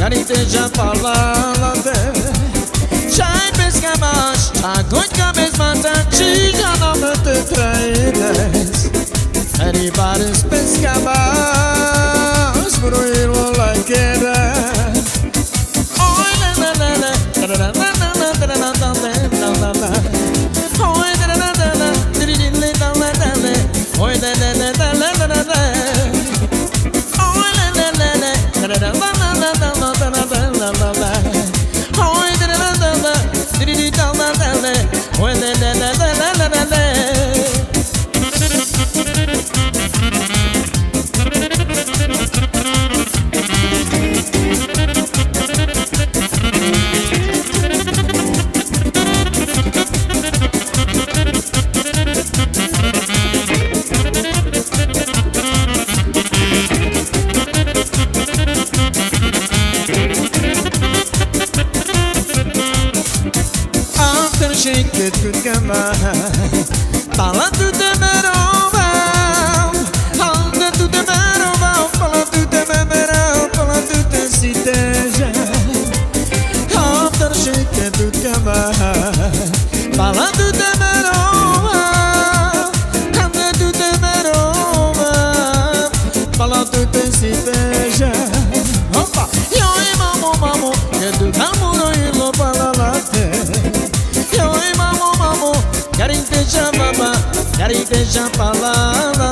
Carinteja palavra Chai pesca baixo Agoi cabeça matante Já não me te traídas Everybody's pesca baixo Bruilo la queda Oi la la la la La la la la la la la la la Oi la la la la La la la la Oi la la la la la la la Oi la la la la La la la la Shake it good gamma Pala tu te merova Halda tu te merova Pala tu te merova Pala tu te siteja After shake it good gamma Pala tu te merova Halda tu te merova Pala tu te siteja Opa! Yo mamo mamo Que tu camuro y lo pala late Carinteja baba, carinteja palavra